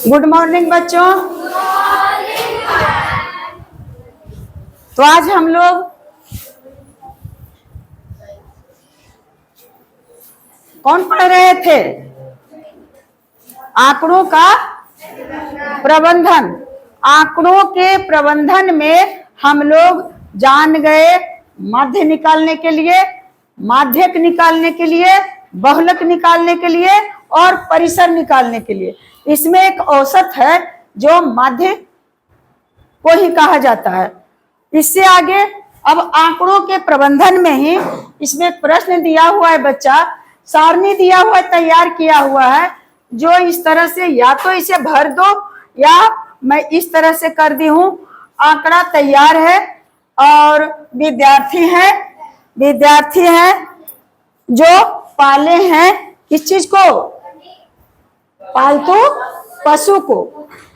Good morning बच्चों। तो आज हम लोग कौन पढ़ रहे थे? आंकड़ों का प्रबंधन। आंकड़ों के प्रबंधन में हम लोग जान गए माध्य निकालने के लिए, माध्यक निकालने के लिए, बहुलक निकालने के लिए और परिसर निकालने के लिए। इसमें एक औसत है जो माध्य को ही कहा जाता है। इससे आगे अब आंकड़ों के प्रबंधन में ही इसमें प्रश्न दिया हुआ है बच्चा, सारणी दिया हुआ है, तैयार किया हुआ है, जो इस तरह से या तो इसे भर दो या मैं इस तरह से कर दी हूं। आंकड़ा तैयार है और विद्यार्थी है जो पाले हैं किस चीज को? पालतू पशु को।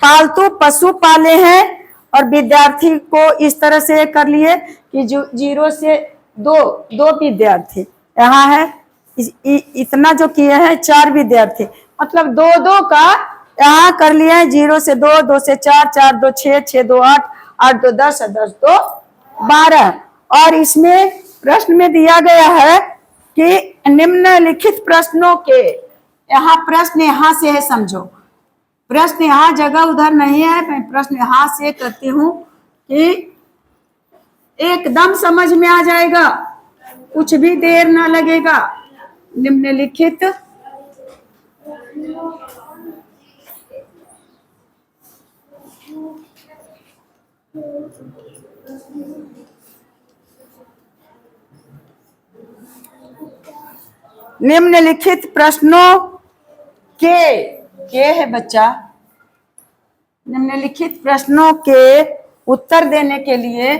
पालतू पशु पाले हैं और विद्यार्थी को इस तरह से कर लिए कि जो 0 से 2 विद्यार्थी यहाँ है। इतना जो किए हैं 4 विद्यार्थी, मतलब 2 का यहाँ कर लिए हैं। 0 से 2, 2 से 4, 4 2 6, 6 2 8, 8 2 10, 10 2 12। और इसमें प्रश्न में दिया गया है कि निम्नलिखित प्रश्नों के, यहाँ प्रश्न यहाँ से है, समझो प्रश्न यहाँ जगह उधर नहीं है, मैं प्रश्न यहाँ से करती हूँ कि एकदम समझ में आ जाएगा, कुछ भी देर ना लगेगा। निम्नलिखित प्रश्नों के है बच्चा, निम्नलिखित प्रश्नों के उत्तर देने के लिए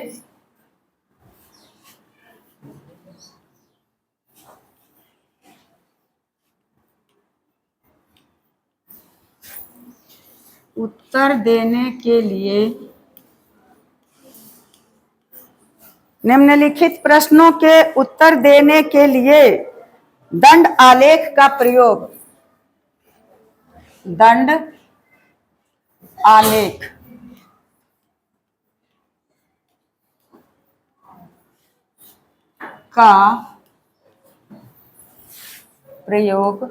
निम्नलिखित प्रश्नों के उत्तर देने के लिए दंड आलेख का प्रयोग। दंड आलेख का प्रयोग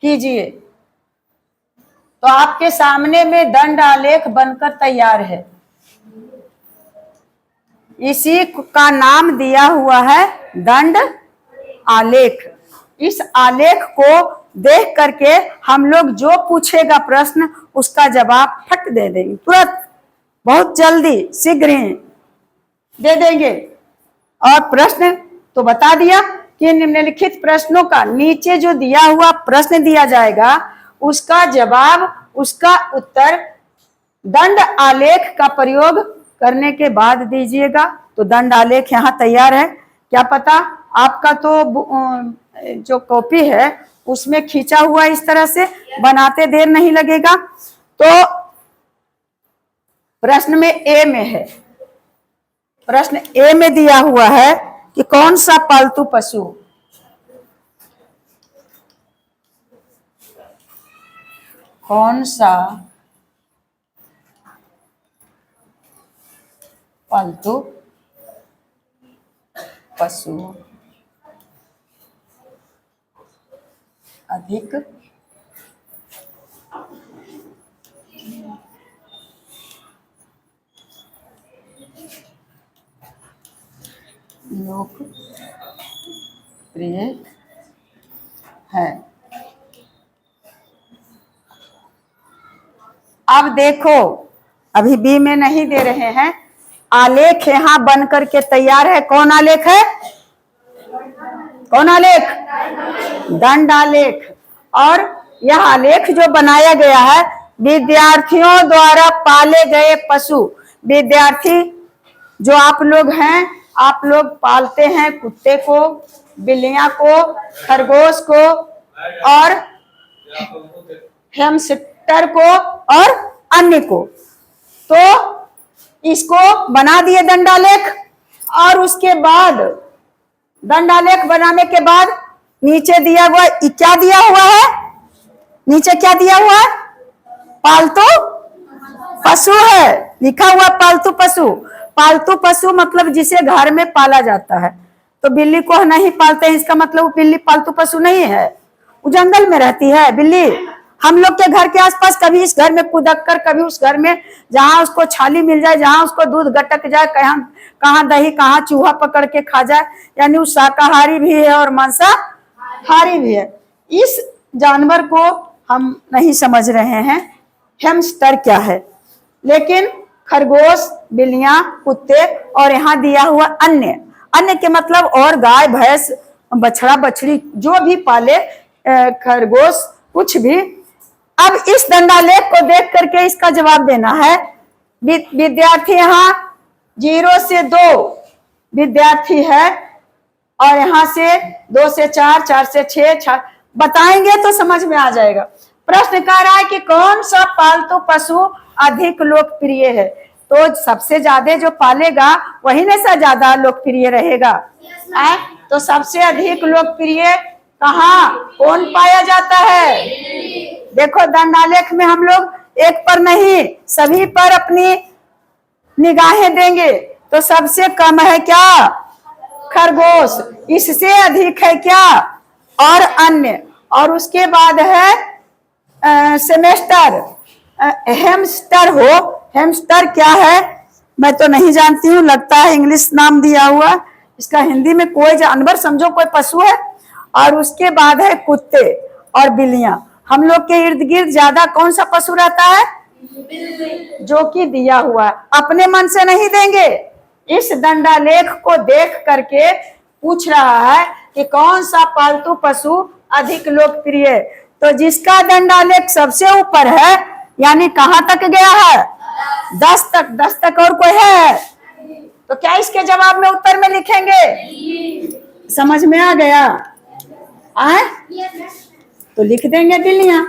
कीजिए। तो आपके सामने में दंड आलेख बनकर तैयार है। इसी का नाम दिया हुआ है दंड आलेख। इस आलेख को देख करके हम लोग जो पूछेगा प्रश्न उसका जवाब फट दे देंगे, तुरंत, बहुत जल्दी, शीघ्र ही दे देंगे। और प्रश्न तो बता दिया कि निम्नलिखित प्रश्नों का, नीचे जो दिया हुआ प्रश्न दिया जाएगा उसका जवाब, उसका उत्तर दंड आलेख का प्रयोग करने के बाद दीजिएगा। तो दंड आलेख यहाँ तैयार है। क्या पता आपका तो जो कॉपी है उसमें खींचा हुआ इस तरह से, बनाते देर नहीं लगेगा। तो प्रश्न में ए में है, प्रश्न ए में दिया हुआ है कि कौन सा पालतू पशु, कौन सा पालतू पशु अधिक लोकप्रिय है। अब देखो, अभी बी में नहीं दे रहे हैं, आलेख यहाँ बन करके तैयार है। कौन आलेख है? कौन आलेख? दंड आलेख। और यह आलेख जो बनाया गया है विद्यार्थियों द्वारा पाले गए पशु, विद्यार्थी जो आप लोग हैं, आप लोग पालते हैं कुत्ते को, बिल्लियां को, खरगोश को और हैमस्टर को और अन्य को। तो इसको बना दिए दंडालेख। और उसके बाद दंडालेख बनाने के बाद नीचे दिया हुआ क्या दिया हुआ है, नीचे क्या दिया हुआ है, पालतू पशु है लिखा हुआ, पालतू पशु। पालतू पशु मतलब जिसे घर में पाला जाता है। तो बिल्ली को नहीं पालते हैं, इसका मतलब बिल्ली पालतू पशु नहीं है, वो जंगल में रहती है बिल्ली। हम लोग के घर के आसपास कभी इस घर में कुदक कर, कभी उस घर में जहां उसको छाली मिल जाए, जहां उसको दूध गटक जाए, कहाँ दही, कहाँ चूहा पकड़ के खा जाए, यानी वो शाकाहारी भी है और मांसाहारी भी है। इस जानवर को हम नहीं समझ रहे हैं हैमस्टर क्या है, लेकिन खरगोश, बिल्लियां, कुत्ते और यहाँ दिया हुआ अन्य। अन्य के मतलब और गाय, भैंस, बछड़ा, बछड़ी जो भी पाले, खरगोश, कुछ भी। अब इस दंडालेख को देख करके इसका जवाब देना है। विद्यार्थी यहाँ 0 से 2 विद्यार्थी है और यहाँ से 2 से 4, 4 से 6 बताएंगे तो समझ में आ जाएगा। प्रश्न कह रहा है कि कौन सा पालतू पशु अधिक लोकप्रिय है। तो सबसे ज्यादा जो पालेगा वही ना से ज्यादा लोकप्रिय रहेगा। तो सबसे अधिक लोकप्रिय कहाँ कौन पाया जाता है? देखो दंडालेख में हम लोग एक पर नहीं सभी पर अपनी निगाहें देंगे। तो सबसे कम है क्या? खरगोश। इससे अधिक है क्या? और अन्य। और उसके बाद है सेमेस्टर, हेमस्टर हो। हेमस्टर क्या है मैं तो नहीं जानती हूँ, लगता है इंग्लिश नाम दिया हुआ, इसका हिंदी में कोई जानवर समझो, कोई पशु है। और उसके बाद है कुत्ते और बिल्लियां। हम लोग के इर्द गिर्द ज्यादा कौन सा पशु रहता है? जो कि दिया हुआ है, अपने मन से नहीं देंगे। इस दंडालेख को देख करके पूछ रहा है कि कौन सा पालतू पशु अधिक लोकप्रिय है। तो जिसका दंडालेख सबसे ऊपर है, यानी कहां तक गया है? 10 तक। 10 तक और कोई है? तो क्या इसके जवाब में उत्तर में लिखेंगे? समझ में आ गया? आए तो लिख देंगे बिल्लियां।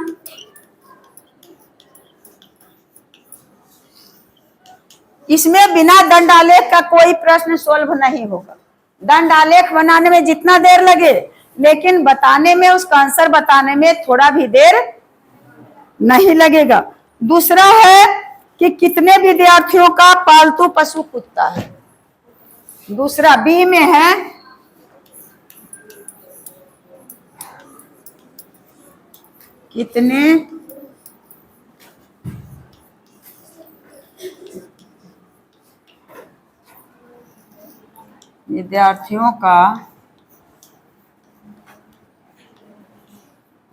इसमें बिना दंडालेख का कोई प्रश्न सोल्व नहीं होगा। दंडालेख बनाने में जितना देर लगे, लेकिन बताने में, उसका आंसर बताने में थोड़ा भी देर नहीं लगेगा। दूसरा है कि कितने विद्यार्थियों का पालतू पशु कुत्ता है। दूसरा बी में है कितने विद्यार्थियों का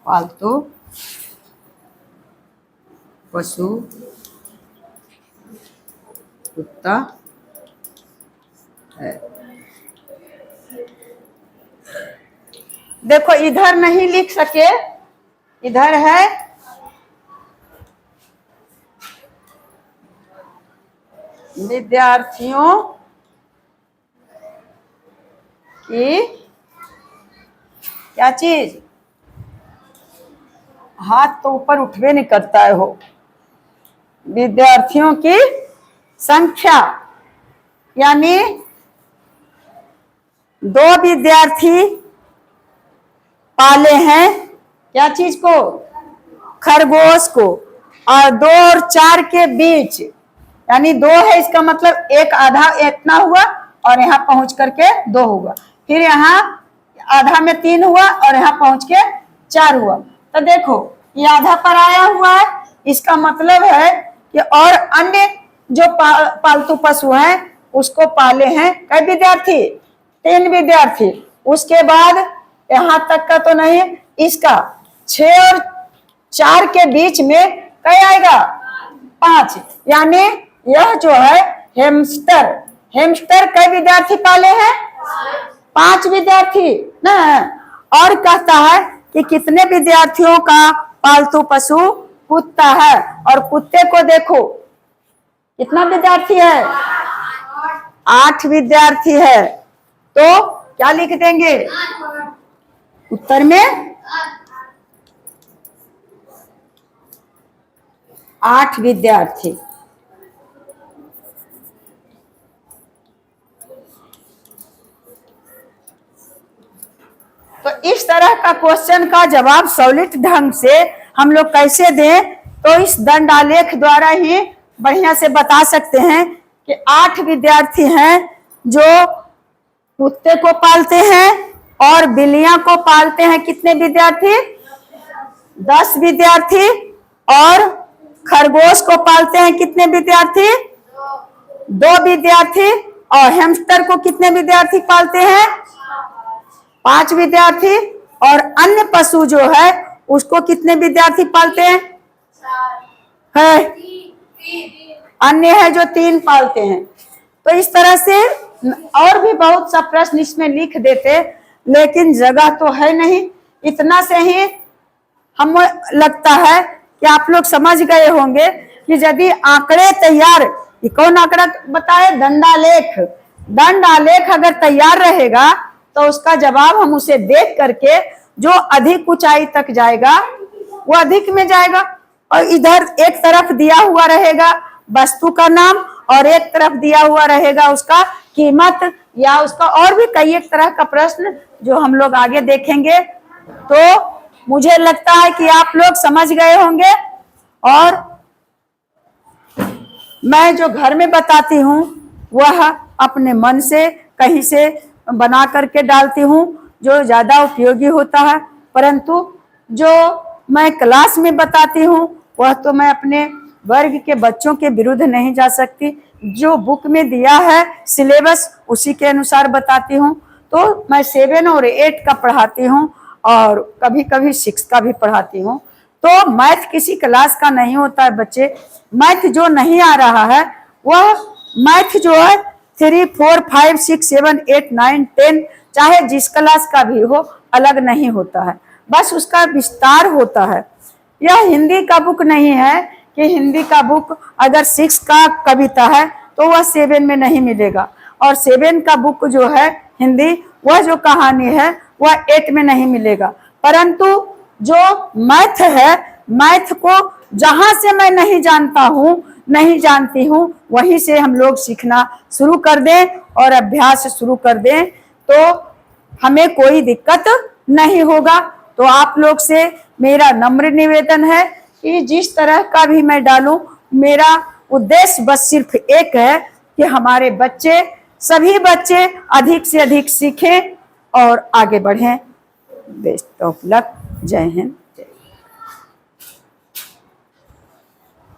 पालतू पशु कुत्ता है। देखो इधर नहीं लिख सके, इधर है विद्यार्थियों की क्या चीज? हाथ तो ऊपर उठवे नहीं करता है हो। विद्यार्थियों की संख्या, यानी 2 विद्यार्थी पाले हैं क्या चीज को? खरगोश को। और 2 और 4 के बीच, यानी 2 है, इसका मतलब एक आधा इतना हुआ और यहाँ पहुंच करके 2 हुआ, फिर यहाँ आधा में 3 हुआ और यहाँ पहुंच के 4 हुआ। तो देखो ये आधा पर आया हुआ है, इसका मतलब है कि और अन्य जो पालतू पशु हैं उसको पाले हैं कई विद्यार्थी? 3 विद्यार्थी। उसके बाद यहाँ तक का तो नहीं, इसका 6 और 4 के बीच में कई आएगा? 5। यानी यह जो है हेमस्टर, हेमस्टर कई विद्यार्थी पाले हैं? 5 विद्यार्थी ना। और कहता है कि कितने विद्यार्थियों का पालतू पशु कुत्ता है। और कुत्ते को देखो कितना विद्यार्थी है? 8 विद्यार्थी है। तो क्या लिख देंगे उत्तर में? 8 विद्यार्थी। तो इस तरह का क्वेश्चन का जवाब सॉलिड ढंग से हम लोग कैसे दें, तो इस दंड आलेख द्वारा ही बढ़िया से बता सकते हैं कि 8 विद्यार्थी हैं जो कुत्ते को पालते हैं और बिल्लियां को पालते हैं। कितने विद्यार्थी? 10 विद्यार्थी। और खरगोश को पालते हैं कितने विद्यार्थी? 2 विद्यार्थी। और हैमस्टर को कितने विद्यार्थी पालते हैं? 5 विद्यार्थी। और अन्य पशु जो है उसको कितने विद्यार्थी पालते हैं? अन्य है जो 3 पालते हैं। तो इस तरह से और भी बहुत सा प्रश्न इसमें लिख देते, लेकिन जगह तो है नहीं। इतना से ही हम लगता है कि आप लोग समझ गए होंगे कि यदि आंकड़े तैयार, कौन आंकड़ा बताए? दंडालेख। दंडालेख अगर तैयार रहेगा तो उसका जवाब हम उसे देख करके जो अधिक ऊंचाई तक जाएगा वो अधिक में जाएगा। और इधर एक तरफ दिया हुआ रहेगा वस्तु का नाम और एक तरफ दिया हुआ रहेगा उसका कीमत, या उसका और भी कई एक तरह का प्रश्न जो हम लोग आगे देखेंगे। तो मुझे लगता है कि आप लोग समझ गए होंगे। और मैं जो घर में बताती हूँ वह अपने मन से कहीं से बना करके डालती हूँ जो ज्यादा उपयोगी होता है, परंतु जो मैं क्लास में बताती हूँ वह तो मैं अपने वर्ग के बच्चों के विरुद्ध नहीं जा सकती। जो बुक में दिया है सिलेबस उसी के अनुसार बताती हूँ। तो मैं 7 और 8 का पढ़ाती हूँ और कभी कभी 6 का भी पढ़ाती हूँ। तो मैथ किसी क्लास का नहीं होता है बच्चे। मैथ जो नहीं आ रहा है वह मैथ जो है 3, 4, 5, 6, 7, 8, 9, 10 चाहे जिस क्लास का भी हो अलग नहीं होता है, बस उसका विस्तार होता है। यह हिंदी का बुक नहीं है कि हिंदी का बुक अगर 6 का कविता है तो वह 7 में नहीं मिलेगा, और 7 का बुक जो है हिंदी वह जो कहानी है वह 8 में नहीं मिलेगा। परंतु जो मैथ है, मैथ को जहां से मैं नहीं जानता हूँ नहीं जानती हूँ वहीं से हम लोग सीखना शुरू कर दें और अभ्यास शुरू कर दें तो हमें कोई दिक्कत नहीं होगा। तो आप लोग से मेरा नम्र निवेदन है कि जिस तरह का भी मैं डालूं, मेरा उद्देश्य बस सिर्फ एक है कि हमारे बच्चे, सभी बच्चे अधिक से अधिक सीखें और आगे बढ़ें। Best of luck. जय हिंद।